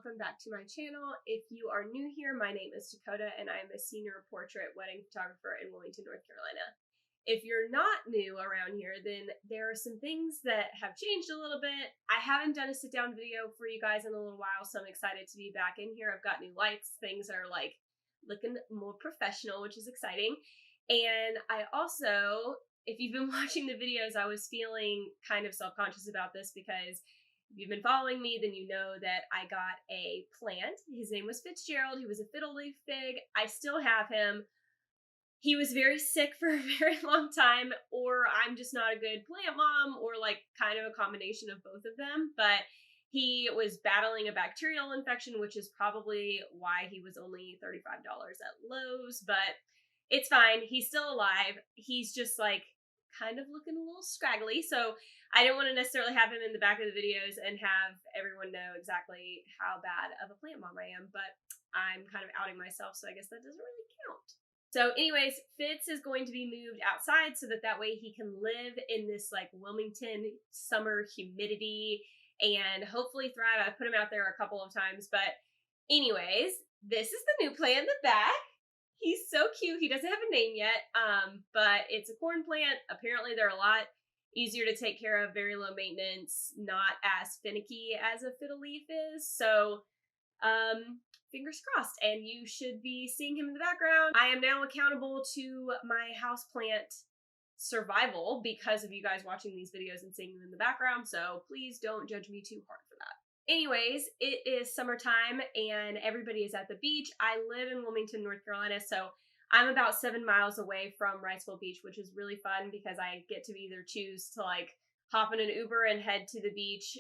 welcome back to my channel. If you are new here, my name is Dakota and I'm a senior portrait wedding photographer in Wilmington, North Carolina. If you're not new around here, then there are some things that have changed a little bit. I haven't done a sit-down video for you guys in a little while, so I'm excited to be back in here. I've got new lights. Things are like looking more professional, which is exciting. And I also, if you've been watching the videos, I was feeling kind of self-conscious about this because if you've been following me, then you know that I got a plant. His name was Fitzgerald. He was a fiddle leaf fig. I still have him. He was very sick for a very long time, or I'm just not a good plant mom, or like kind of a combination of both of them. But he was battling a bacterial infection, which is probably why he was only $35 at Lowe's, but it's fine. He's still alive. He's just like kind of looking a little scraggly. So I didn't want to necessarily have him in the back of the videos and have everyone know exactly how bad of a plant mom I am, but I'm kind of outing myself, so I guess that doesn't really count. So anyways, Fitz is going to be moved outside so that way he can live in this like Wilmington summer humidity and hopefully thrive. I've put him out there a couple of times, but anyways, this is the new plant in the back. He's so cute. He doesn't have a name yet, but it's a corn plant. Apparently they're a lot easier to take care of, very low maintenance, not as finicky as a fiddle leaf is. So fingers crossed, and you should be seeing him in the background. I am now accountable to my houseplant survival because of you guys watching these videos and seeing them in the background, so please don't judge me too hard for that. Anyways, it is summertime and everybody is at the beach. I live in Wilmington, North Carolina, so I'm about 7 miles away from Wrightsville Beach, which is really fun because I get to either choose to like hop in an Uber and head to the beach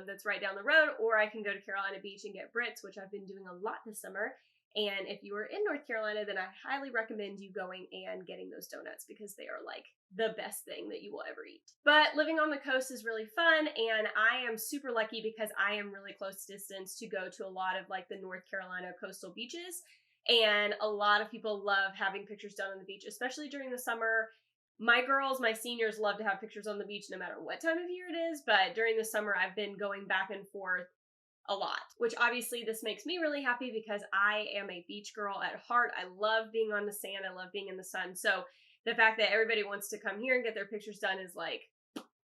that's right down the road, or I can go to Carolina Beach and get Brits, which I've been doing a lot this summer. And if you are in North Carolina, then I highly recommend you going and getting those donuts because they are like the best thing that you will ever eat. But living on the coast is really fun, and I am super lucky because I am really close distance to go to a lot of like the North Carolina coastal beaches. And a lot of people love having pictures done on the beach, especially during the summer. My girls, my seniors, love to have pictures on the beach no matter what time of year it is, but during the summer I've been going back and forth a lot, which obviously this makes me really happy because I am a beach girl at heart. I love being on the sand. I love being in the sun. So the fact that everybody wants to come here and get their pictures done is like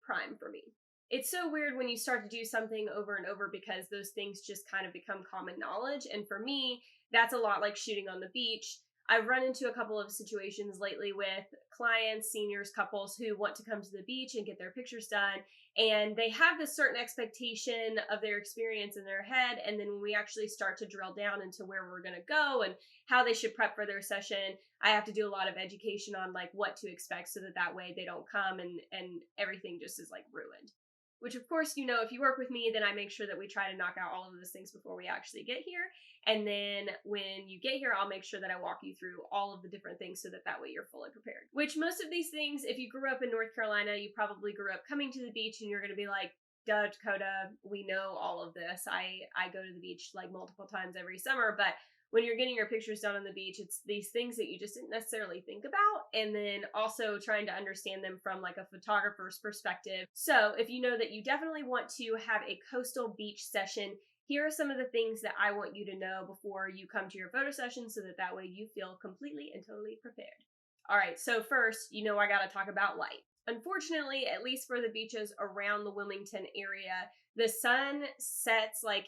prime for me. It's so weird when you start to do something over and over because those things just kind of become common knowledge. And for me, that's a lot like shooting on the beach. I've run into a couple of situations lately with clients, seniors, couples who want to come to the beach and get their pictures done. And they have this certain expectation of their experience in their head. And then when we actually start to drill down into where we're going to go and how they should prep for their session, I have to do a lot of education on like what to expect so that way they don't come and everything just is like ruined. Which of course, you know, if you work with me, then I make sure that we try to knock out all of those things before we actually get here. And then when you get here, I'll make sure that I walk you through all of the different things so that way you're fully prepared. Which most of these things, if you grew up in North Carolina, you probably grew up coming to the beach and you're going to be like, duh, Dakota, we know all of this. I go to the beach like multiple times every summer, but when you're getting your pictures done on the beach, it's these things that you just didn't necessarily think about, and then also trying to understand them from like a photographer's perspective. So if you know that you definitely want to have a coastal beach session, here are some of the things that I want you to know before you come to your photo session so that way you feel completely and totally prepared. All right, so first, you know I gotta talk about light. Unfortunately, at least for the beaches around the Wilmington area, the sun sets like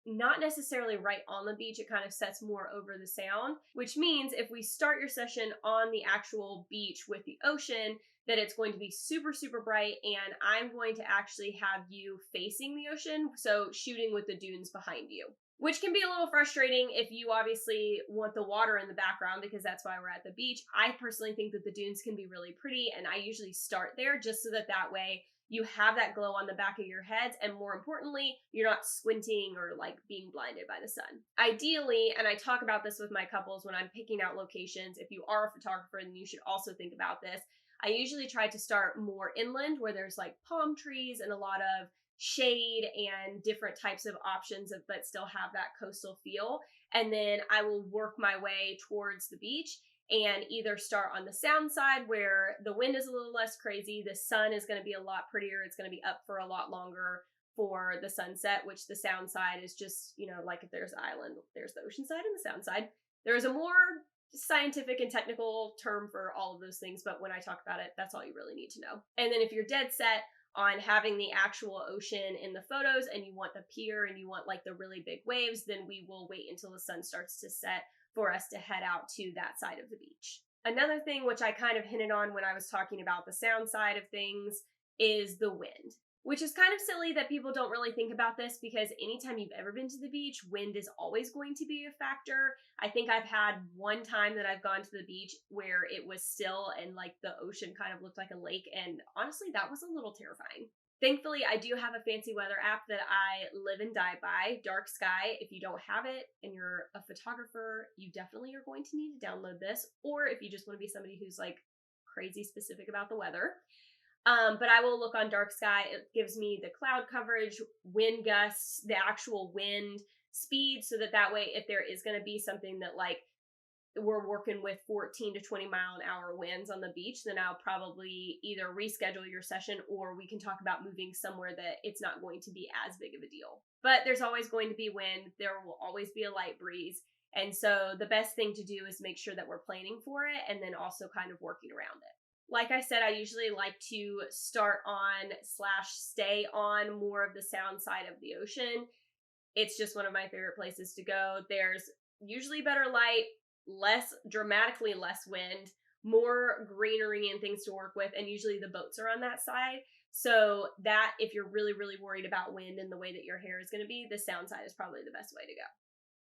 not necessarily right on the beach. It kind of sets more over the sound, which means if we start your session on the actual beach with the ocean, that it's going to be super, super bright, and I'm going to actually have you facing the ocean, so shooting with the dunes behind you. Which can be a little frustrating if you obviously want the water in the background because that's why we're at the beach. I personally think that the dunes can be really pretty, and I usually start there just so that way you have that glow on the back of your heads, and more importantly, you're not squinting or like being blinded by the sun. Ideally, and I talk about this with my couples when I'm picking out locations, if you are a photographer, then you should also think about this. I usually try to start more inland where there's like palm trees and a lot of shade and different types of options but still have that coastal feel. And then I will work my way towards the beach and either start on the sound side where the wind is a little less crazy, the sun is going to be a lot prettier, it's going to be up for a lot longer for the sunset, which the sound side is just, like if there's an island, there's the ocean side and the sound side. There is a more scientific and technical term for all of those things, but when I talk about it, that's all you really need to know. And then if you're dead set on having the actual ocean in the photos and you want the pier and you want like the really big waves, then we will wait until the sun starts to set for us to head out to that side of the beach. Another thing which I kind of hinted on when I was talking about the sound side of things is the wind, which is kind of silly that people don't really think about this, because anytime you've ever been to the beach, wind is always going to be a factor. I think I've had one time that I've gone to the beach where it was still and like the ocean kind of looked like a lake, and honestly, that was a little terrifying. Thankfully, I do have a fancy weather app that I live and die by, Dark Sky. If you don't have it and you're a photographer, you definitely are going to need to download this, or if you just want to be somebody who's like crazy specific about the weather. But I will look on Dark Sky. It gives me the cloud coverage, wind gusts, the actual wind speed, so that way if there is going to be something that like we're working with 14 to 20 mile an hour winds on the beach, then I'll probably either reschedule your session or we can talk about moving somewhere that it's not going to be as big of a deal. But there's always going to be wind. There will always be a light breeze. And so the best thing to do is make sure that we're planning for it and then also kind of working around it. Like I said, I usually like to start on / stay on more of the sound side of the ocean. It's just one of my favorite places to go. There's usually better light, dramatically less wind, more greenery and things to work with, and usually the boats are on that side. So that if you're really, really worried about wind and the way that your hair is going to be, the sound side is probably the best way to go.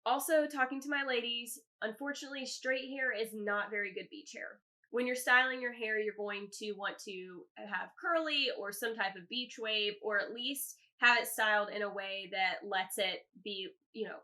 Also, talking to my ladies, unfortunately, straight hair is not very good beach hair. When you're styling your hair, you're going to want to have curly or some type of beach wave, or at least have it styled in a way that lets it be,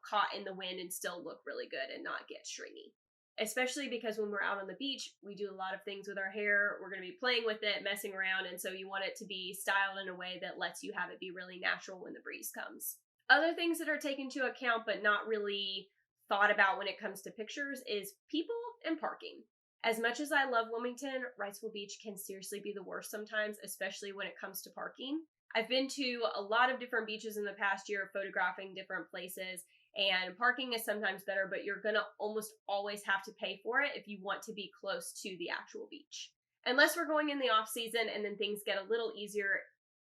caught in the wind and still look really good and not get stringy. Especially because when we're out on the beach, we do a lot of things with our hair. We're going to be playing with it, messing around, and so you want it to be styled in a way that lets you have it be really natural when the breeze comes. Other things that are taken into account but not really thought about when it comes to pictures is people and parking. As much as I love Wilmington, Wrightsville Beach can seriously be the worst sometimes, especially when it comes to parking. I've been to a lot of different beaches in the past year, photographing different places, and parking is sometimes better, but you're gonna almost always have to pay for it if you want to be close to the actual beach. Unless we're going in the off season, and then things get a little easier,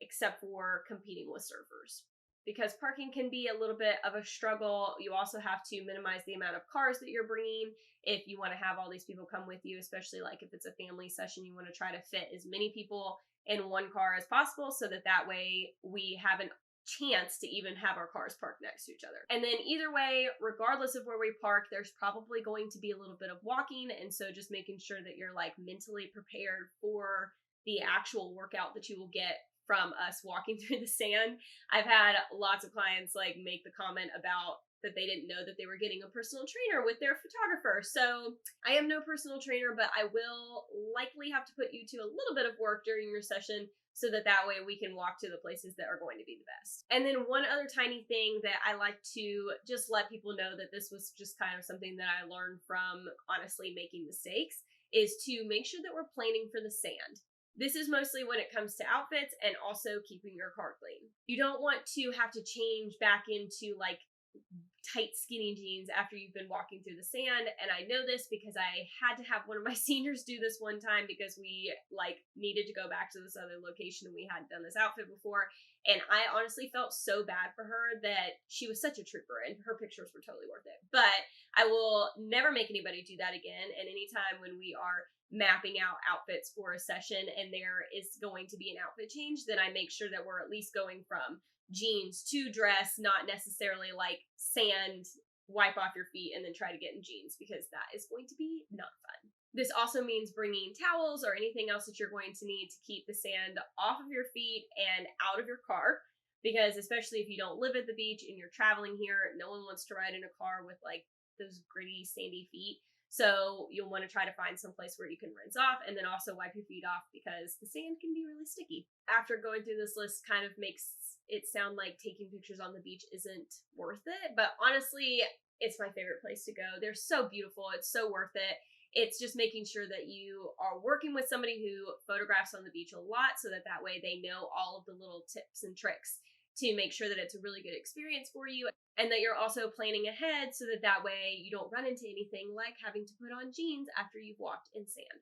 except for competing with surfers. Because parking can be a little bit of a struggle. You also have to minimize the amount of cars that you're bringing if you want to have all these people come with you, especially like if it's a family session, you want to try to fit as many people in one car as possible so that way we have a chance to even have our cars parked next to each other. And then either way, regardless of where we park, there's probably going to be a little bit of walking, and so just making sure that you're like mentally prepared for the actual workout that you will get from us walking through the sand. I've had lots of clients like make the comment about that they didn't know that they were getting a personal trainer with their photographer. So I am no personal trainer, but I will likely have to put you to a little bit of work during your session so that way we can walk to the places that are going to be the best. And then one other tiny thing that I like to just let people know that this was just kind of something that I learned from honestly making mistakes is to make sure that we're planning for the sand. This is mostly when it comes to outfits and also keeping your car clean. You don't want to have to change back into like tight skinny jeans after you've been walking through the sand. And I know this because I had to have one of my seniors do this one time because we like needed to go back to this other location and we hadn't done this outfit before. And I honestly felt so bad for her that she was such a trooper and her pictures were totally worth it. But I will never make anybody do that again. And anytime when we are mapping out outfits for a session and there is going to be an outfit change, then I make sure that we're at least going from jeans to dress, not necessarily like sand, wipe off your feet and then try to get in jeans, because that is going to be not fun. This also means bringing towels or anything else that you're going to need to keep the sand off of your feet and out of your car, because especially if you don't live at the beach and you're traveling here, no one wants to ride in a car with like those gritty, sandy feet. So you'll want to try to find some place where you can rinse off and then also wipe your feet off because the sand can be really sticky. After going through this list kind of makes it sound like taking pictures on the beach isn't worth it, but honestly, it's my favorite place to go. They're so beautiful. It's so worth it. It's just making sure that you are working with somebody who photographs on the beach a lot so that way they know all of the little tips and tricks to make sure that it's a really good experience for you, and that you're also planning ahead so that that way you don't run into anything like having to put on jeans after you've walked in sand.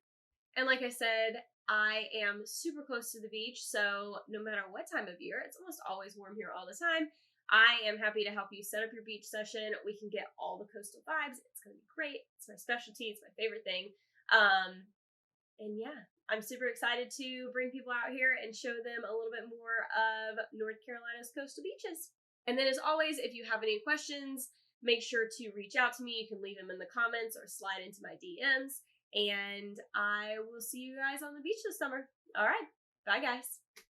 And like I said, I am super close to the beach, so no matter what time of year, it's almost always warm here all the time. I am happy to help you set up your beach session. We can get all the coastal vibes. It's going to be great. It's my specialty. It's my favorite thing. And yeah, I'm super excited to bring people out here and show them a little bit more of North Carolina's coastal beaches. And then, as always, if you have any questions, make sure to reach out to me. You can leave them in the comments or slide into my DMs. And I will see you guys on the beach this summer. All right. Bye, guys.